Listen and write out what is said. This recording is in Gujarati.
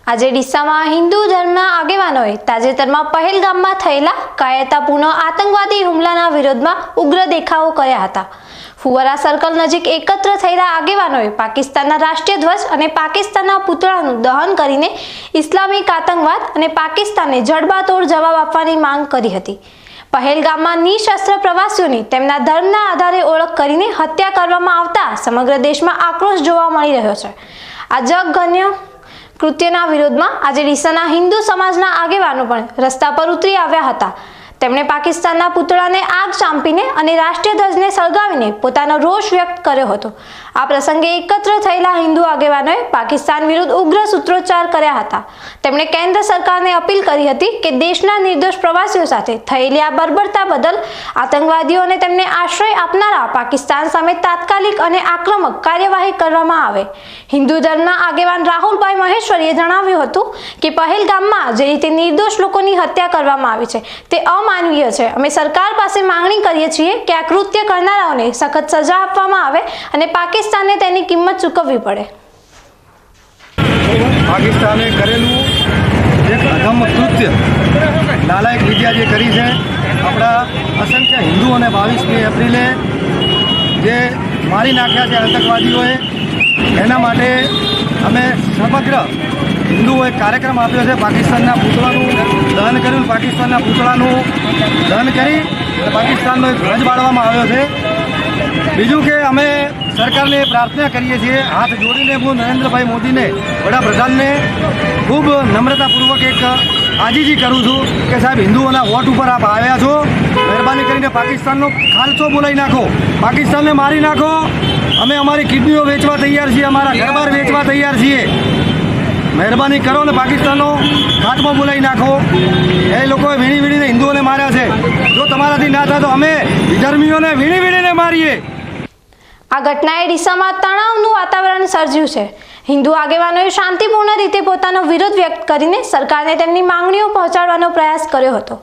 આજે ડીસામાં હિન્દુ ધર્મના આગેવાનોએ તાજેતરમાં પહેલગામમાં થયેલા કાયરતાપૂર્ણ આતંકવાદી હુમલાના વિરોધમાં ઉગ્ર દેખાવો કર્યા હતા। ફુવારા સર્કલ નજીક એકત્ર થયેલા આગેવાનોએ પાકિસ્તાનના રાષ્ટ્રીય ધ્વજ અને પાકિસ્તાનના પુતળાનું દહન કરીને ઇસ્લામિક આતંકવાદ અને પાકિસ્તાનને જડબાતોડ જવાબ આપવાની માંગ કરી હતી। પહેલગામમાં નિશસ્ત્ર પ્રવાસીઓની તેમના ધર્મના આધારે ઓળખ કરીને હત્યા કરવામાં આવતા સમગ્ર દેશમાં આક્રોશ જોવા મળી રહ્યો છે। આ જઘન્ય કૃત્યના વિરોધમાં આજે ડીસાના હિન્દુ સમાજના આગેવાનો પણ રસ્તા પર ઉતરી આવ્યા હતા। તેમણે પાકિસ્તાનના પુતળાને આગ ચાંપીને અને રાષ્ટ્રીય ધ્વજને સળગાવીને પોતાનો રોષ વ્યક્ત કર્યો હતો। આ પ્રસંગે એકત્ર થયેલા હિન્દુ આગેવાનોએ પાકિસ્તાન વિરુદ્ધ ઉગ્ર સૂત્રોચ્ચાર કર્યા હતા। તેમણે કેન્દ્ર સરકારને અપીલ કરી હતી કે દેશના નિર્દોષ પ્રવાસીઓ સાથે થયેલી આ બર્બરતા બદલ આતંકવાદીઓ અને તેમને આશ્રય આપનારા પાકિસ્તાન સામે તાત્કાલિક અને આક્રમક કાર્યવાહી કરવામાં આવે। હિન્દુ ધર્મના આગેવાન રાહુલભાઈ મહેશ્વરીએ જણાવ્યું હતું કે પહેલગામમાં જે રીતે નિર્દોષ લોકોની હત્યા કરવામાં આવી છે તે અમાનવીય છે। અમે સરકાર પાસે માંગણી કરીએ છીએ કે આ કૃત્ય કરનારાઓને સખત સજા આપવામાં આવે અને પાકિસ્તાનને તેની કિંમત ચૂકવવી પડે। પાકિસ્તાને કરેલું એક અધમ કૃત્ય નાલાયક વિદ્યા જે કરી છે, આપણા અસંખ્ય હિન્દુઓને 22મી એપ્રિલે જે મારી નાખ્યા છે આતંકવાદીઓએ, એના માટે અમે સમગ્ર હિન્દુઓએ કાર્યક્રમ આપ્યો છે। પાકિસ્તાનના પુતળાનું દહન કર્યું, પાકિસ્તાનના પુતળાનું દહન કરી પાકિસ્તાનનો એક ધ્વજ બાળવામાં આવ્યો છે। બીજું કે અમે સરકારને પ્રાર્થના કરીએ છીએ, હાથ જોડીને હું નરેન્દ્રભાઈ મોદીને, વડાપ્રધાનને ખૂબ નમ્રતાપૂર્વક એક આજીજી કરું છું કે સાહેબ, હિન્દુઓના વોટ ઉપર આપ આવ્યા છો, મહેરબાની કરીને પાકિસ્તાનનો ખાલસો બોલાવી નાખો, પાકિસ્તાનને મારી નાખો। અમે અમારી કિડનીઓ વેચવા તૈયાર છીએ, અમારા ઘરબાર વેચવા તૈયાર છીએ। મહેરબાની કરો ને પાકિસ્તાનનો ખાત્મો બોલાવી નાખો। એ લોકોએ વીણી વીણીને હિન્દુઓને માર્યા છે। જો તમારાથી ના થાય તો અમે વિધર્મીઓને વીણી વીણીને મારીએ। આ ઘટનાએ ડીસામાં તણાવનું વાતાવરણ સર્જ્યું છે। હિન્દુ આગેવાનોએ શાંતિપૂર્ણ રીતે પોતાનો વિરોધ વ્યક્ત કરીને સરકારને તેમની માંગણીઓ પહોંચાડવાનો પ્રયાસ કર્યો હતો।